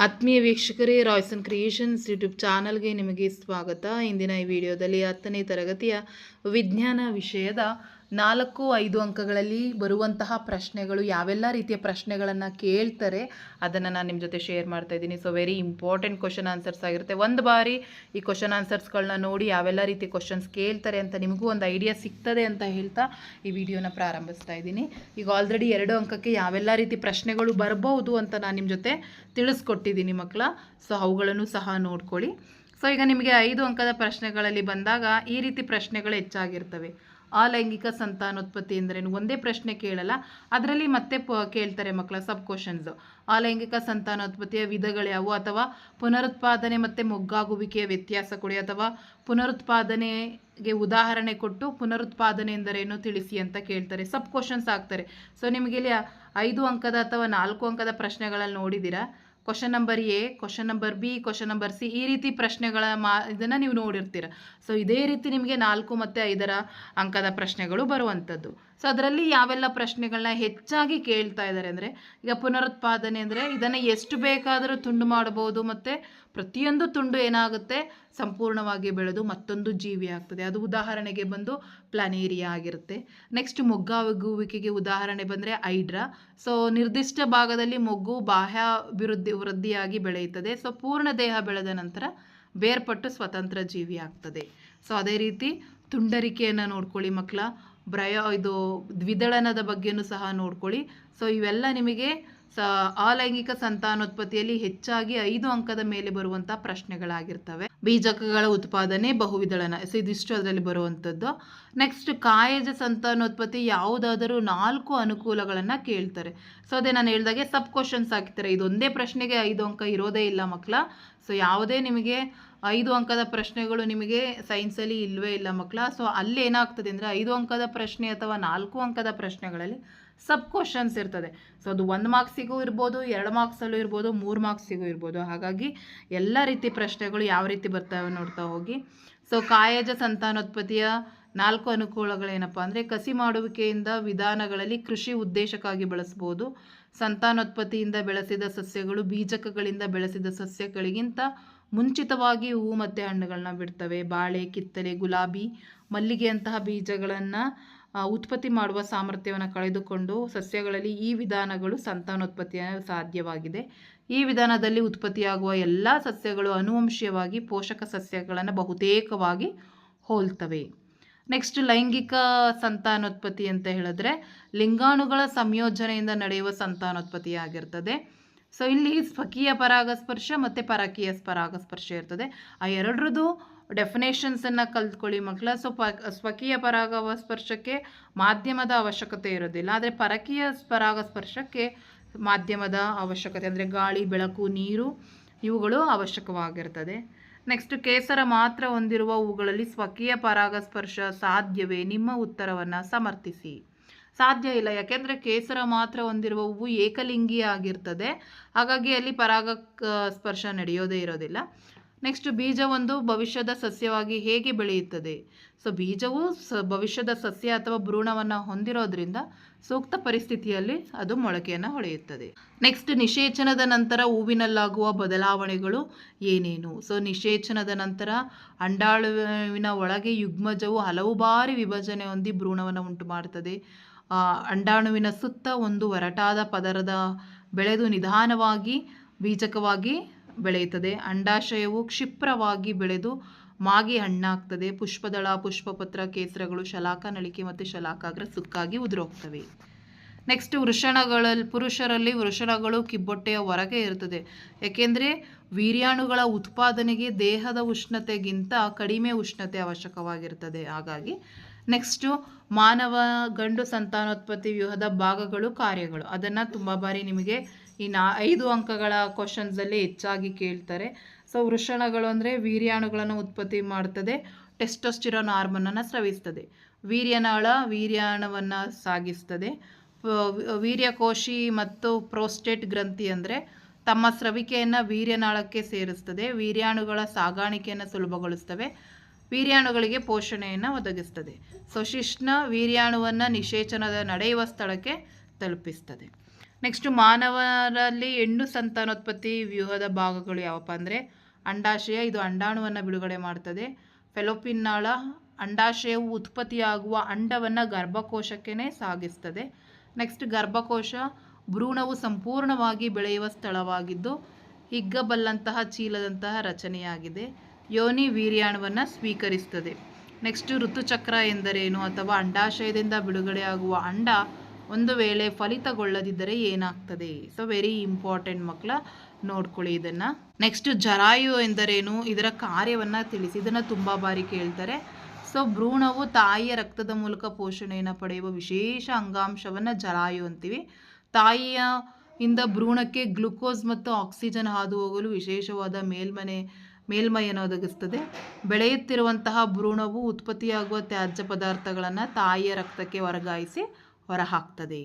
ಆತ್ಮೀಯ ವೀಕ್ಷಕರೇ, Royson creations YouTube ಚಾನಲ್ಗೆ ನಿಮಗೆ ಸ್ವಾಗತ. ಇಂದಿನ ಈ ವಿಡಿಯೋದಲ್ಲಿ 10ನೇ ತರಗತಿಯ ವಿಜ್ಞಾನ ವಿಷಯದ 4-5 ಅಂಕಗಳಲ್ಲಿ ಬರುವಂತಹ ಪ್ರಶ್ನೆಗಳು, ಯಾವೆಲ್ಲ ರೀತಿಯ ಪ್ರಶ್ನೆಗಳನ್ನು ಕೇಳ್ತಾರೆ ಅದನ್ನು ನಾನು ನಿಮ್ಮ ಜೊತೆ ಶೇರ್ ಮಾಡ್ತಾ ಇದ್ದೀನಿ. So very important question answers ಆಗಿರುತ್ತೆ. ಒಂದು ಬಾರಿ ಈ ಕ್ವಶನ್ ಆನ್ಸರ್ಸ್ಗಳನ್ನ ನೋಡಿ ಯಾವೆಲ್ಲ ರೀತಿ ಕ್ವಶನ್ಸ್ ಕೇಳ್ತಾರೆ ಅಂತ ನಿಮಗೂ ಒಂದು ಐಡಿಯಾ ಸಿಗ್ತದೆ ಅಂತ ಹೇಳ್ತಾ ಈ ವಿಡಿಯೋನ ಪ್ರಾರಂಭಿಸ್ತಾ ಇದ್ದೀನಿ. ಈಗ ಆಲ್ರೆಡಿ 2 ಅಂಕಕ್ಕೆ ಯಾವೆಲ್ಲ ರೀತಿ ಪ್ರಶ್ನೆಗಳು ಬರ್ಬೋದು ಅಂತ ನಾನು ನಿಮ್ಮ ಜೊತೆ ತಿಳಿಸ್ಕೊಟ್ಟಿದ್ದೀನಿ ಮಕ್ಕಳ. ಸೊ ಅವುಗಳನ್ನು ಸಹ ನೋಡ್ಕೊಳ್ಳಿ. ಸೊ ಈಗ ನಿಮಗೆ 5 ಅಂಕದ ಪ್ರಶ್ನೆಗಳಲ್ಲಿ ಬಂದಾಗ ಈ ರೀತಿ ಪ್ರಶ್ನೆಗಳು ಹೆಚ್ಚಾಗಿರ್ತವೆ. ಅಲೈಂಗಿಕ ಸಂತಾನೋತ್ಪತ್ತಿ ಎಂದರೇನು? ಒಂದೇ ಪ್ರಶ್ನೆ ಕೇಳಲ್ಲ, ಅದರಲ್ಲಿ ಮತ್ತೆ ಕೇಳ್ತಾರೆ ಮಕ್ಕಳ ಸಬ್ ಕ್ವಶನ್ಸ್. ಅಲೈಂಗಿಕ ಸಂತಾನೋತ್ಪತ್ತಿಯ ವಿಧಗಳು ಯಾವುವು, ಅಥವಾ ಪುನರುತ್ಪಾದನೆ ಮತ್ತು ಮೊಗ್ಗಾಗುವಿಕೆಯ ವ್ಯತ್ಯಾಸ ಕೊಡಿ, ಅಥವಾ ಪುನರುತ್ಪಾದನೆಗೆ ಉದಾಹರಣೆ ಕೊಟ್ಟು ಪುನರುತ್ಪಾದನೆ ಎಂದರೇನು ತಿಳಿಸಿ ಅಂತ ಕೇಳ್ತಾರೆ. ಸಬ್ ಕ್ವಶನ್ಸ್ ಆಗ್ತಾರೆ. ಸೊ ನಿಮಗೆ ಇಲ್ಲಿ 5 ಅಂಕದ ಅಥವಾ 4 ಅಂಕದ ಪ್ರಶ್ನೆಗಳಲ್ಲಿ ನೋಡಿದ್ದೀರಾ, question number A, question number B, question number C, ಈ ರೀತಿ ಪ್ರಶ್ನೆಗಳ ಇದನ್ನು ನೀವು ನೋಡಿರ್ತೀರ. ಸೊ ಇದೇ ರೀತಿ ನಿಮಗೆ 4 ಮತ್ತು 5ರ ಅಂಕದ ಪ್ರಶ್ನೆಗಳು ಬರುವಂಥದ್ದು. ಸೊ ಅದರಲ್ಲಿ ಯಾವೆಲ್ಲ ಪ್ರಶ್ನೆಗಳನ್ನ ಹೆಚ್ಚಾಗಿ ಕೇಳ್ತಾ ಇದ್ದಾರೆ ಅಂದರೆ, ಈಗ ಪುನರುತ್ಪಾದನೆ ಅಂದರೆ ಇದನ್ನು ಎಷ್ಟು ಬೇಕಾದರೂ ತುಂಡು ಮಾಡಬಹುದು, ಮತ್ತು ಪ್ರತಿಯೊಂದು ತುಂಡು ಏನಾಗುತ್ತೆ, ಸಂಪೂರ್ಣವಾಗಿ ಬೆಳೆದು ಮತ್ತೊಂದು ಜೀವಿ ಆಗ್ತದೆ. ಅದು ಉದಾಹರಣೆಗೆ ಬಂದು ಪ್ಲಾನೇರಿಯಾ ಆಗಿರುತ್ತೆ. ನೆಕ್ಸ್ಟ್ ಮೊಗ್ಗಾಗುವಿಕೆಗೆ ಉದಾಹರಣೆ ಬಂದರೆ ಹೈಡ್ರಾ. ಸೊ ನಿರ್ದಿಷ್ಟ ಭಾಗದಲ್ಲಿ ಮೊಗ್ಗು ಬಾಹ್ಯ ವೃದ್ಧಿಯಾಗಿ ಬೆಳೆಯುತ್ತದೆ. ಸೊ ಪೂರ್ಣ ದೇಹ ಬೆಳೆದ ನಂತರ ಬೇರ್ಪಟ್ಟು ಸ್ವತಂತ್ರ ಜೀವಿ ಆಗ್ತದೆ. ಸೊ ಅದೇ ರೀತಿ ತುಂಡರಿಕೆಯನ್ನು ನೋಡ್ಕೊಳ್ಳಿ ಮಕ್ಕಳ. ಇದು ದ್ವಿದಳನದ ಬಗ್ಗೆನೂ ಸಹ ನೋಡ್ಕೊಳ್ಳಿ. ಸೊ ಇವೆಲ್ಲ ನಿಮಗೆ ಅಲೈಂಗಿಕ ಸಂತಾನೋತ್ಪತ್ತಿಯಲ್ಲಿ ಹೆಚ್ಚಾಗಿ 5 ಅಂಕದ ಮೇಲೆ ಬರುವಂಥ ಪ್ರಶ್ನೆಗಳಾಗಿರ್ತವೆ. ಬೀಜಕಗಳ ಉತ್ಪಾದನೆ, ಬಹುವಿದಳನ, ಸೊ ಇದಿಷ್ಟು ಅದರಲ್ಲಿ ಬರುವಂಥದ್ದು. ನೆಕ್ಸ್ಟ್ ಕಾಯಜ ಸಂತಾನೋತ್ಪತ್ತಿ ಯಾವುದಾದರೂ 4 ಅನುಕೂಲಗಳನ್ನು ಕೇಳ್ತಾರೆ. ಸೊ ಅದೇ ನಾನು ಹೇಳ್ದಾಗೆ ಸಬ್ ಕ್ವಶನ್ಸ್ ಹಾಕ್ತಾರೆ. ಇದೊಂದೇ ಪ್ರಶ್ನೆಗೆ 5 ಅಂಕ ಇರೋದೇ ಇಲ್ಲ ಮಕ್ಕಳ. ಸೊ ಯಾವುದೇ ನಿಮಗೆ 5 ಅಂಕದ ಪ್ರಶ್ನೆಗಳು ನಿಮಗೆ ಸೈನ್ಸಲ್ಲಿ ಇಲ್ಲವೇ ಇಲ್ಲ ಮಕ್ಕಳ. ಸೊ ಅಲ್ಲಿ ಏನಾಗ್ತದೆ ಅಂದರೆ 5 ಅಂಕದ ಪ್ರಶ್ನೆ ಅಥವಾ 4 ಅಂಕದ ಪ್ರಶ್ನೆಗಳಲ್ಲಿ ಸಬ್ ಕ್ವಶನ್ಸ್ ಇರ್ತದೆ. ಸೊ ಅದು 1 ಮಾರ್ಕ್ಸಿಗೂ ಇರ್ಬೋದು, 2 ಮಾರ್ಕ್ಸಲ್ಲೂ ಇರ್ಬೋದು, 3 ಮಾರ್ಕ್ಸಿಗೂ ಇರ್ಬೋದು. ಹಾಗಾಗಿ ಎಲ್ಲ ರೀತಿ ಪ್ರಶ್ನೆಗಳು ಯಾವ ರೀತಿ ಬರ್ತವೆ ನೋಡ್ತಾ ಹೋಗಿ. ಸೊ ಕಾಯಜ ಸಂತಾನೋತ್ಪತ್ತಿಯ 4 ಅನುಕೂಲಗಳೇನಪ್ಪ ಅಂದರೆ, ಕಸಿ ಮಾಡುವಿಕೆಯಿಂದ ವಿಧಾನಗಳಲ್ಲಿ ಕೃಷಿ ಉದ್ದೇಶಕ್ಕಾಗಿ ಬಳಸ್ಬೋದು. ಸಂತಾನೋತ್ಪತ್ತಿಯಿಂದ ಬೆಳೆಸಿದ ಸಸ್ಯಗಳು ಬೀಜಕಗಳಿಂದ ಬೆಳೆಸಿದ ಸಸ್ಯಗಳಿಗಿಂತ ಮುಂಚಿತವಾಗಿ ಹೂವು ಮತ್ತು ಹಣ್ಣುಗಳನ್ನ ಬಿಡ್ತವೆ. ಬಾಳೆ, ಕಿತ್ತಲೆ, ಗುಲಾಬಿ, ಮಲ್ಲಿಗೆಯಂತಹ ಬೀಜಗಳನ್ನು ಉತ್ಪತ್ತಿ ಮಾಡುವ ಸಾಮರ್ಥ್ಯವನ್ನು ಕಳೆದುಕೊಂಡು ಸಸ್ಯಗಳಲ್ಲಿ ಈ ವಿಧಾನಗಳು ಸಂತಾನೋತ್ಪತ್ತಿಯ ಸಾಧ್ಯವಾಗಿದೆ. ಈ ವಿಧಾನದಲ್ಲಿ ಉತ್ಪತ್ತಿಯಾಗುವ ಎಲ್ಲ ಸಸ್ಯಗಳು ಆನುವಂಶಿಕವಾಗಿ ಪೋಷಕ ಸಸ್ಯಗಳನ್ನು ಬಹುತೇಕವಾಗಿ ಹೋಲ್ತವೆ. ನೆಕ್ಸ್ಟ್ ಲೈಂಗಿಕ ಸಂತಾನೋತ್ಪತ್ತಿ ಅಂತ ಹೇಳಿದ್ರೆ ಲಿಂಗಾಣುಗಳ ಸಂಯೋಜನೆಯಿಂದ ನಡೆಯುವ ಸಂತಾನೋತ್ಪತ್ತಿ ಆಗಿರ್ತದೆ. ಸೊ ಇಲ್ಲಿ ಸ್ವಕೀಯ ಪರಾಗಸ್ಪರ್ಶ ಮತ್ತು ಪರಕೀಯ ಪರಾಗಸ್ಪರ್ಶ ಇರ್ತದೆ. ಆ ಎರಡರದ್ದು ಡೆಫಿನೇಷನ್ಸನ್ನು ಕಲ್ತ್ಕೊಳ್ಳಿ ಮಕ್ಕಳ. ಸೊ ಸ್ವಕೀಯ ಪರಾಗಸ್ಪರ್ಶಕ್ಕೆ ಮಾಧ್ಯಮದ ಅವಶ್ಯಕತೆ ಇರೋದಿಲ್ಲ, ಆದರೆ ಪರಕೀಯ ಪರಾಗಸ್ಪರ್ಶಕ್ಕೆ ಮಾಧ್ಯಮದ ಅವಶ್ಯಕತೆ ಅಂದರೆ ಗಾಳಿ, ಬೆಳಕು, ನೀರು ಇವುಗಳು ಅವಶ್ಯಕವಾಗಿರ್ತದೆ. ನೆಕ್ಸ್ಟ್ ಕೇಸರ ಮಾತ್ರ ಹೊಂದಿರುವ ಹೂಗಳಲ್ಲಿ ಸ್ವಕೀಯ ಪರಾಗಸ್ಪರ್ಶ ಸಾಧ್ಯವೇ? ನಿಮ್ಮ ಉತ್ತರವನ್ನು ಸಮರ್ಥಿಸಿ. ಸಾಧ್ಯ ಇಲ್ಲ, ಯಾಕೆಂದರೆ ಕೇಸರ ಮಾತ್ರ ಹೊಂದಿರುವ ಹೂವು ಏಕಲಿಂಗಿ ಆಗಿರ್ತದೆ. ಹಾಗಾಗಿ ಅಲ್ಲಿ ಪರಾಗಸ್ಪರ್ಶ ನಡೆಯೋದೇ ಇರೋದಿಲ್ಲ. ನೆಕ್ಸ್ಟ್ ಬೀಜವೊಂದು ಭವಿಷ್ಯದ ಸಸ್ಯವಾಗಿ ಹೇಗೆ ಬೆಳೆಯುತ್ತದೆ? ಸೊ ಬೀಜವು ಭವಿಷ್ಯದ ಸಸ್ಯ ಅಥವಾ ಭ್ರೂಣವನ್ನು ಹೊಂದಿರೋದ್ರಿಂದ ಸೂಕ್ತ ಪರಿಸ್ಥಿತಿಯಲ್ಲಿ ಅದು ಮೊಳಕೆಯನ್ನು ಹೊಡೆಯುತ್ತದೆ. ನೆಕ್ಸ್ಟ್ ನಿಷೇಚನದ ನಂತರ ಹೂವಿನಲ್ಲಾಗುವ ಬದಲಾವಣೆಗಳು ಏನೇನು? ಸೊ ನಿಷೇಚನದ ನಂತರ ಅಂಡಾಣುವಿನ ಒಳಗೆ ಯುಗ್ಮಜವು ಹಲವು ಬಾರಿ ವಿಭಜನೆ ಹೊಂದಿ ಭ್ರೂಣವನ್ನು ಉಂಟು ಮಾಡುತ್ತದೆ. ಅಂಡಾಣುವಿನ ಸುತ್ತ ಒಂದು ಒರಟಾದ ಪದರದ ಬೆಳೆದು ನಿಧಾನವಾಗಿ ಬೀಜಕವಾಗಿ ಬೆಳೆಯುತ್ತದೆ. ಅಂಡಾಶಯವು ಕ್ಷಿಪ್ರವಾಗಿ ಬೆಳೆದು ಮಾಗಿ ಹಣ್ಣಾಗ್ತದೆ. ಪುಷ್ಪದಳ, ಪುಷ್ಪಪತ್ರ, ಕೇಸರಗಳು ಶಲಾಕ ನಳಿಕೆ ಮತ್ತು ಶಲಾಕಾಗ್ರ ಸುಕ್ಕಾಗಿ ಉದುರೋಗ್ತವೆ. ನೆಕ್ಸ್ಟ್ ಪುರುಷರಲ್ಲಿ ವೃಷಣಗಳು ಕಿಬ್ಬೊಟ್ಟೆಯ ಹೊರಗೆ ಇರ್ತದೆ. ಏಕೆಂದರೆ ವೀರ್ಯಾಣುಗಳ ಉತ್ಪಾದನೆಗೆ ದೇಹದ ಉಷ್ಣತೆಗಿಂತ ಕಡಿಮೆ ಉಷ್ಣತೆ ಅವಶ್ಯಕವಾಗಿರ್ತದೆ. ಹಾಗಾಗಿ ನೆಕ್ಸ್ಟು ಮಾನವ ಗಂಡು ಸಂತಾನೋತ್ಪತ್ತಿ ವ್ಯೂಹದ ಭಾಗಗಳು, ಕಾರ್ಯಗಳು, ಅದನ್ನು ತುಂಬ ಬಾರಿ ನಿಮಗೆ ಈ 5 ಅಂಕಗಳ ಕ್ವಶನ್ಸಲ್ಲಿ ಹೆಚ್ಚಾಗಿ ಕೇಳ್ತಾರೆ. ಸೊ ವೃಷಣಗಳು ಅಂದರೆ ವೀರ್ಯಾಣುಗಳನ್ನು ಉತ್ಪತ್ತಿ ಮಾಡ್ತದೆ, ಟೆಸ್ಟೋಸ್ಟಿರಾನ್ ಹಾರ್ಮೋನನ್ನು ಸ್ರವಿಸ್ತದೆ. ವೀರ್ಯನಾಳ ವೀರ್ಯಾಣುವನ್ನು ಸಾಗಿಸ್ತದೆ. ವೀರ್ಯಕೋಶಿ ಮತ್ತು ಪ್ರೋಸ್ಟೇಟ್ ಗ್ರಂಥಿ ಅಂದರೆ ತಮ್ಮ ಸ್ರವಿಕೆಯನ್ನು ವೀರ್ಯನಾಳಕ್ಕೆ ಸೇರಿಸ್ತದೆ. ವೀರ್ಯಾಣುಗಳ ಸಾಗಾಣಿಕೆಯನ್ನು ಸುಲಭಗೊಳಿಸ್ತವೆ. ವೀರ್ಯಾಣುಗಳಿಗೆ ಪೋಷಣೆಯನ್ನು ಒದಗಿಸ್ತದೆ. ಸೊ ಶಿಶ್ನ ವೀರ್ಯಾಣುವನ್ನು ನಿಷೇಚನದ ನಡೆಯುವ ಸ್ಥಳಕ್ಕೆ ತಲುಪಿಸ್ತದೆ. ನೆಕ್ಸ್ಟ್ ಮಾನವರಲ್ಲಿ ಹೆಣ್ಣು ಸಂತಾನೋತ್ಪತ್ತಿ ವ್ಯೂಹದ ಭಾಗಗಳು ಯಾವಪ್ಪ ಅಂದರೆ ಅಂಡಾಶಯ, ಇದು ಅಂಡಾಣುವನ್ನು ಬಿಡುಗಡೆ ಮಾಡ್ತದೆ. ಫೆಲೋಪಿನ್ ನಾಳ, ಅಂಡಾಶಯವು ಉತ್ಪತ್ತಿಯಾಗುವ ಅಂಡವನ್ನು ಗರ್ಭಕೋಶಕ್ಕೆ ಸಾಗಿಸ್ತದೆ. ನೆಕ್ಸ್ಟ್ ಗರ್ಭಕೋಶ ಭ್ರೂಣವು ಸಂಪೂರ್ಣವಾಗಿ ಬೆಳೆಯುವ ಸ್ಥಳವಾಗಿದ್ದು ಹಿಗ್ಗಬಲ್ಲಂತಹ ಚೀಲದಂತಹ ರಚನೆಯಾಗಿದೆ. ಯೋನಿ ವೀರ್ಯಾಣುವನ್ನು ಸ್ವೀಕರಿಸ್ತದೆ. ನೆಕ್ಸ್ಟ್ ಋತುಚಕ್ರ ಎಂದರೇನು ಅಥವಾ ಅಂಡಾಶಯದಿಂದ ಬಿಡುಗಡೆಯಾಗುವ ಅಂಡ ಒಂದು ವೇಳೆ ಫಲಿತಗೊಳ್ಳದಿದ್ದರೆ ಏನಾಗ್ತದೆ? ಸೊ ವೆರಿ ಇಂಪಾರ್ಟೆಂಟ್ ಮಕ್ಕಳ, ನೋಡ್ಕೊಳ್ಳಿ ಇದನ್ನು. ನೆಕ್ಸ್ಟ್ ಜರಾಯು ಎಂದರೇನು, ಇದರ ಕಾರ್ಯವನ್ನು ತಿಳಿಸಿ. ಇದನ್ನು ತುಂಬ ಬಾರಿ ಕೇಳ್ತಾರೆ. ಸೊ ಭ್ರೂಣವು ತಾಯಿಯ ರಕ್ತದ ಮೂಲಕ ಪೋಷಣೆಯನ್ನು ಪಡೆಯುವ ವಿಶೇಷ ಅಂಗಾಂಶವನ್ನು ಜರಾಯು ಅಂತೀವಿ. ತಾಯಿಯ ಇಂದ ಭ್ರೂಣಕ್ಕೆ ಗ್ಲುಕೋಸ್ ಮತ್ತು ಆಕ್ಸಿಜನ್ ಹಾದು ಹೋಗಲು ವಿಶೇಷವಾದ ಮೇಲ್ಮೈಯನ್ನು ಒದಗಿಸ್ತದೆ. ಬೆಳೆಯುತ್ತಿರುವಂತಹ ಭ್ರೂಣವು ಉತ್ಪತ್ತಿಯಾಗುವ ತ್ಯಾಜ್ಯ ಪದಾರ್ಥಗಳನ್ನು ತಾಯಿಯ ರಕ್ತಕ್ಕೆ ವರ್ಗಾಯಿಸಿ ಹೊರಹಾಕ್ತದೆ.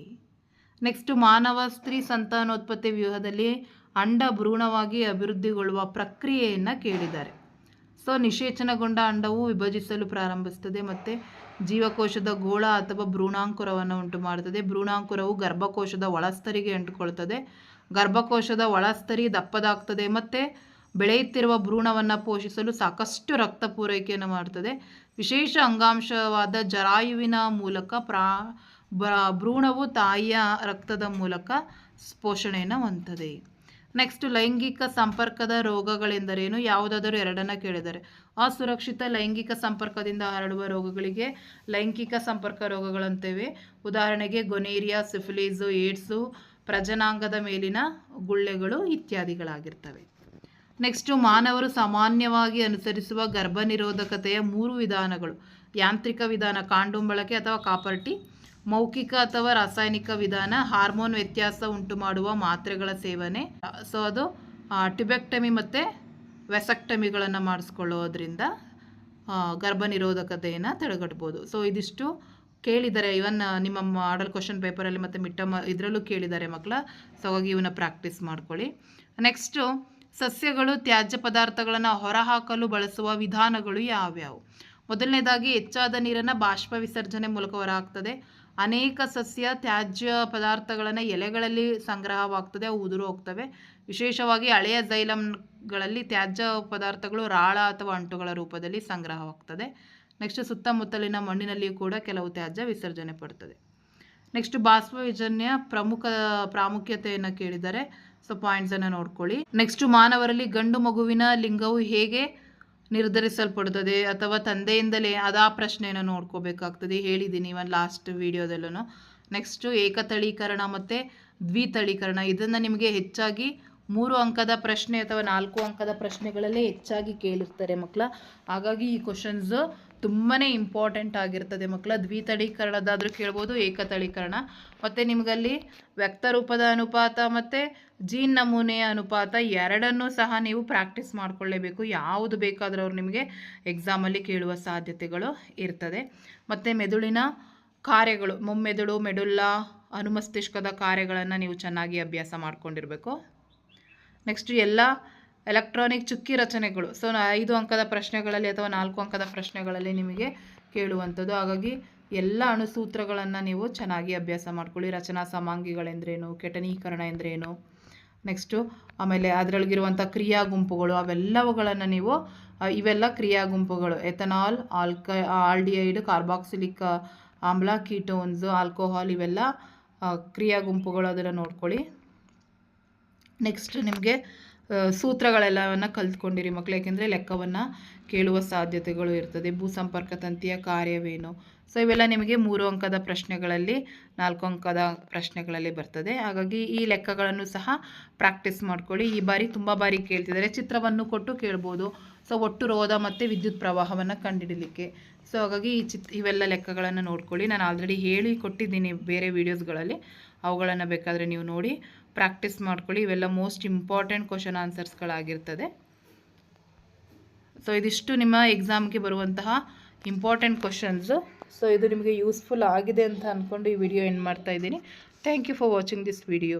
ನೆಕ್ಸ್ಟ್ ಮಾನವ ಸ್ತ್ರೀ ಸಂತಾನೋತ್ಪತ್ತಿ ವ್ಯೂಹದಲ್ಲಿ ಅಂಡ ಭ್ರೂಣವಾಗಿ ಅಭಿವೃದ್ಧಿಗೊಳ್ಳುವ ಪ್ರಕ್ರಿಯೆಯನ್ನು ಕೇಳಿದ್ದಾರೆ. ಸೊ ನಿಷೇಚನಗೊಂಡ ಅಂಡವು ವಿಭಜಿಸಲು ಪ್ರಾರಂಭಿಸ್ತದೆ ಮತ್ತು ಜೀವಕೋಶದ ಗೋಳ ಅಥವಾ ಭ್ರೂಣಾಂಕುರವನ್ನು ಉಂಟು ಮಾಡುತ್ತದೆ. ಭ್ರೂಣಾಂಕುರವು ಗರ್ಭಕೋಶದ ಒಳಸ್ತರಿಗೆ ಅಂಟುಕೊಳ್ತದೆ. ಗರ್ಭಕೋಶದ ಒಳಸ್ತರಿ ದಪ್ಪದಾಗ್ತದೆ ಮತ್ತು ಬೆಳೆಯುತ್ತಿರುವ ಭ್ರೂಣವನ್ನು ಪೋಷಿಸಲು ಸಾಕಷ್ಟು ರಕ್ತ ಪೂರೈಕೆಯನ್ನು ಮಾಡ್ತದೆ. ವಿಶೇಷ ಅಂಗಾಂಶವಾದ ಜರಾಯುವಿನ ಮೂಲಕ ಭ್ರೂಣವು ತಾಯಿಯ ರಕ್ತದ ಮೂಲಕ ಪೋಷಣೆಯನ್ನು ಹೊಂದುತ್ತದೆ. ನೆಕ್ಸ್ಟ್ ಲೈಂಗಿಕ ಸಂಪರ್ಕದ ರೋಗಗಳೆಂದರೇನು? ಯಾವುದಾದರೂ ಎರಡನ್ನು ಕೇಳಿದ್ದಾರೆ. ಅಸುರಕ್ಷಿತ ಲೈಂಗಿಕ ಸಂಪರ್ಕದಿಂದ ಹರಡುವ ರೋಗಗಳಿಗೆ ಲೈಂಗಿಕ ಸಂಪರ್ಕ ರೋಗಗಳಂತೇವೆ. ಉದಾಹರಣೆಗೆ ಗೊನೇರಿಯಾ, ಸಿಫಿಲಿಸು, ಏಡ್ಸು, ಪ್ರಜನಾಂಗದ ಮೇಲಿನ ಗುಳ್ಳೆಗಳು ಇತ್ಯಾದಿಗಳಾಗಿರ್ತವೆ. ನೆಕ್ಸ್ಟು ಮಾನವರು ಸಾಮಾನ್ಯವಾಗಿ ಅನುಸರಿಸುವ ಗರ್ಭನಿರೋಧಕತೆಯ 3 ವಿಧಾನಗಳು. ಯಾಂತ್ರಿಕ ವಿಧಾನ, ಕಾಂಡೋಮ್ ಬಳಕೆ ಅಥವಾ ಕಾಪರ್ಟಿ. ಮೌಖಿಕ ಅಥವಾ ರಾಸಾಯನಿಕ ವಿಧಾನ, ಹಾರ್ಮೋನ್ ವ್ಯತ್ಯಾಸ ಉಂಟು ಮಾಡುವ ಮಾತ್ರೆಗಳ ಸೇವನೆ. ಸೊ ಅದು ಟ್ಯುಬೆಕ್ಟಮಿ ಮತ್ತು ವೆಸೆಕ್ಟಮಿಗಳನ್ನು ಮಾಡಿಸ್ಕೊಳ್ಳೋದ್ರಿಂದ ಗರ್ಭನಿರೋಧಕತೆಯನ್ನು ತಡೆಗಟ್ಬೋದು. ಸೊ ಇದಿಷ್ಟು ಕೇಳಿದ್ದಾರೆ. ಇವನ್ ನಿಮ್ಮ ಮಾಡಲ್ ಕ್ವಶನ್ ಪೇಪರಲ್ಲಿ ಮತ್ತು ಮಿಟ್ಟಮ್ ಇದರಲ್ಲೂ ಕೇಳಿದ್ದಾರೆ ಮಕ್ಕಳ. ಸೊ ಹಾಗಾಗಿ ಇವನ್ನ ಪ್ರಾಕ್ಟೀಸ್ ಮಾಡ್ಕೊಳ್ಳಿ. ನೆಕ್ಸ್ಟು ಸಸ್ಯಗಳು ತ್ಯಾಜ್ಯ ಪದಾರ್ಥಗಳನ್ನು ಹೊರಹಾಕಲು ಬಳಸುವ ವಿಧಾನಗಳು ಯಾವ್ಯಾವು? ಮೊದಲನೇದಾಗಿ ಹೆಚ್ಚಾದ ನೀರನ್ನು ಬಾಷ್ಪ ವಿಸರ್ಜನೆ ಮೂಲಕ ಹೊರಹಾಕ್ತದೆ. ಅನೇಕ ಸಸ್ಯ ತ್ಯಾಜ್ಯ ಪದಾರ್ಥಗಳನ್ನು ಎಲೆಗಳಲ್ಲಿ ಸಂಗ್ರಹವಾಗ್ತದೆ, ಅವು ಉದುರು ಹೋಗ್ತವೆ. ವಿಶೇಷವಾಗಿ ಹಳೆಯ ಝೈಲಮ್ಗಳಲ್ಲಿ ತ್ಯಾಜ್ಯ ಪದಾರ್ಥಗಳು ರಾಳ ಅಥವಾ ಅಂಟುಗಳ ರೂಪದಲ್ಲಿ ಸಂಗ್ರಹವಾಗ್ತದೆ. ನೆಕ್ಸ್ಟ್ ಸುತ್ತಮುತ್ತಲಿನ ಮಣ್ಣಿನಲ್ಲಿಯೂ ಕೂಡ ಕೆಲವು ತ್ಯಾಜ್ಯ ವಿಸರ್ಜನೆ ಪಡ್ತದೆ. ನೆಕ್ಸ್ಟ್ ಬಾಷ್ಪ ವಿಸರ್ಜನೆಯ ಪ್ರಾಮುಖ್ಯತೆಯನ್ನು ಕೇಳಿದ್ದಾರೆ. ಸೊ ಪಾಯಿಂಟ್ಸನ್ನು ನೋಡ್ಕೊಳ್ಳಿ. ನೆಕ್ಸ್ಟ್ ಮಾನವರಲ್ಲಿ ಗಂಡು ಮಗುವಿನ ಲಿಂಗವು ಹೇಗೆ ನಿರ್ಧರಿಸಲ್ಪಡುತ್ತದೆ ಅಥವಾ ತಂದೆಯಿಂದಲೇ ಆ ಪ್ರಶ್ನೆಯನ್ನು ನೋಡ್ಕೋಬೇಕಾಗ್ತದೆ. ಹೇಳಿದ್ದೀನಿ ಇವನ್ ಲಾಸ್ಟ್ ವಿಡಿಯೋದಲ್ಲೂ. ನೆಕ್ಸ್ಟು ಏಕತಳೀಕರಣ ಮತ್ತು ದ್ವಿತಳೀಕರಣ, ಇದನ್ನು ನಿಮಗೆ ಹೆಚ್ಚಾಗಿ 3 ಅಂಕದ ಪ್ರಶ್ನೆ ಅಥವಾ 4 ಅಂಕದ ಪ್ರಶ್ನೆಗಳಲ್ಲೇ ಹೆಚ್ಚಾಗಿ ಕೇಳಿರ್ತಾರೆ ಮಕ್ಕಳ. ಹಾಗಾಗಿ ಈ ಕ್ವಶನ್ಸ್ ತುಂಬಾ ಇಂಪಾರ್ಟೆಂಟ್ ಆಗಿರ್ತದೆ ಮಕ್ಕಳ. ದ್ವಿತಳೀಕರಣದಾದರೂ ಕೇಳ್ಬೋದು, ಏಕತಳೀಕರಣ. ಮತ್ತು ನಿಮಗಲ್ಲಿ ವ್ಯಕ್ತರೂಪದ ಅನುಪಾತ ಮತ್ತು ಜೀನ್ ನಮೂನೆಯ ಅನುಪಾತ ಎರಡನ್ನೂ ಸಹ ನೀವು ಪ್ರಾಕ್ಟೀಸ್ ಮಾಡಿಕೊಳ್ಳೇಬೇಕು. ಯಾವುದು ಬೇಕಾದರೂ ಅವ್ರು ನಿಮಗೆ ಎಕ್ಸಾಮಲ್ಲಿ ಕೇಳುವ ಸಾಧ್ಯತೆಗಳು ಇರ್ತದೆ. ಮತ್ತು ಮೆದುಳಿನ ಕಾರ್ಯಗಳು, ಮುಮ್ಮೆದುಳು, ಮೆಡುಲ್ಲಾ, ಅನುಮಸ್ತಿಷ್ಕದ ಕಾರ್ಯಗಳನ್ನು ನೀವು ಚೆನ್ನಾಗಿ ಅಭ್ಯಾಸ ಮಾಡ್ಕೊಂಡಿರಬೇಕು. ನೆಕ್ಸ್ಟ್ ಎಲ್ಲ ಎಲೆಕ್ಟ್ರಾನಿಕ್ ಚುಕ್ಕಿ ರಚನೆಗಳು. ಸೊ 5 ಅಂಕದ ಪ್ರಶ್ನೆಗಳಲ್ಲಿ ಅಥವಾ 4 ಅಂಕದ ಪ್ರಶ್ನೆಗಳಲ್ಲಿ ನಿಮಗೆ ಕೇಳುವಂಥದ್ದು. ಹಾಗಾಗಿ ಎಲ್ಲ ಅಣುಸೂತ್ರಗಳನ್ನು ನೀವು ಚೆನ್ನಾಗಿ ಅಭ್ಯಾಸ ಮಾಡ್ಕೊಳ್ಳಿ. ರಚನಾ ಸಮಾಂಗಿಗಳೆಂದ್ರೇನು, ಕೆಟನೀಕರಣ ಎಂದರೇನು, ನೆಕ್ಸ್ಟು ಆಮೇಲೆ ಅದರೊಳಗಿರುವಂಥ ಕ್ರಿಯಾ ಗುಂಪುಗಳು ಅವೆಲ್ಲವುಗಳನ್ನು ನೀವು ಇವೆಲ್ಲ ಕ್ರಿಯಾ ಗುಂಪುಗಳು, ಎಥನಾಲ್, ಆಲ್ಡಿಹೈಡ್, ಕಾರ್ಬಾಕ್ಸಿಲಿಕ್ ಆಮ್ಲ, ಕೀಟೋನ್ಸ್, ಆಲ್ಕೋಹಾಲ್, ಇವೆಲ್ಲ ಕ್ರಿಯಾ ಗುಂಪುಗಳು, ಅದನ್ನು ನೋಡ್ಕೊಳ್ಳಿ. ನೆಕ್ಸ್ಟ್ ನಿಮಗೆ ಸೂತ್ರಗಳೆಲ್ಲವನ್ನು ಕಲ್ತ್ಕೊಂಡಿರಿ ಮಕ್ಕಳು, ಏಕೆಂದರೆ ಲೆಕ್ಕವನ್ನು ಕೇಳುವ ಸಾಧ್ಯತೆಗಳು ಇರ್ತದೆ. ಭೂಸಂಪರ್ಕ ತಂತಿಯ ಕಾರ್ಯವೇನು? ಸೊ ಇವೆಲ್ಲ ನಿಮಗೆ 3 ಅಂಕದ ಪ್ರಶ್ನೆಗಳಲ್ಲಿ 4 ಅಂಕದ ಪ್ರಶ್ನೆಗಳಲ್ಲಿ ಬರ್ತದೆ. ಹಾಗಾಗಿ ಈ ಲೆಕ್ಕಗಳನ್ನು ಸಹ ಪ್ರಾಕ್ಟೀಸ್ ಮಾಡ್ಕೊಳ್ಳಿ. ಈ ಬಾರಿ ತುಂಬ ಬಾರಿ ಕೇಳ್ತಿದ್ದಾರೆ. ಚಿತ್ರವನ್ನು ಕೊಟ್ಟು ಕೇಳ್ಬೋದು. ಸೊ ಒಟ್ಟು ರೋಧ ಮತ್ತು ವಿದ್ಯುತ್ ಪ್ರವಾಹವನ್ನು ಕಂಡುಹಿಡಲಿಕ್ಕೆ. ಸೊ ಹಾಗಾಗಿ ಇವೆಲ್ಲ ಲೆಕ್ಕಗಳನ್ನು ನೋಡ್ಕೊಳ್ಳಿ. ನಾನು ಆಲ್ರೆಡಿ ಹೇಳಿ ಕೊಟ್ಟಿದ್ದೀನಿ ಬೇರೆ ವೀಡಿಯೋಸ್ಗಳಲ್ಲಿ, ಅವುಗಳನ್ನು ಬೇಕಾದರೆ ನೀವು ನೋಡಿ ಪ್ರಾಕ್ಟೀಸ್ ಮಾಡ್ಕೊಳ್ಳಿ. ಇವೆಲ್ಲ ಮೋಸ್ಟ್ ಇಂಪಾರ್ಟೆಂಟ್ ಕ್ವಶನ್ ಆನ್ಸರ್ಸ್ಗಳಾಗಿರ್ತದೆ. ಸೊ ಇದಿಷ್ಟು ನಿಮ್ಮ ಎಕ್ಸಾಮ್ಗೆ ಬರುವಂತಹ ಇಂಪಾರ್ಟೆಂಟ್ ಕ್ವಶನ್ಸು. ಸೊ ಇದು ನಿಮಗೆ ಯೂಸ್ಫುಲ್ ಆಗಿದೆ ಅಂತ ಅಂದ್ಕೊಂಡು ಈ ವಿಡಿಯೋ ಎಂಡ್ ಮಾಡ್ತಾ ಇದ್ದೀನಿ. Thank you for watching this video.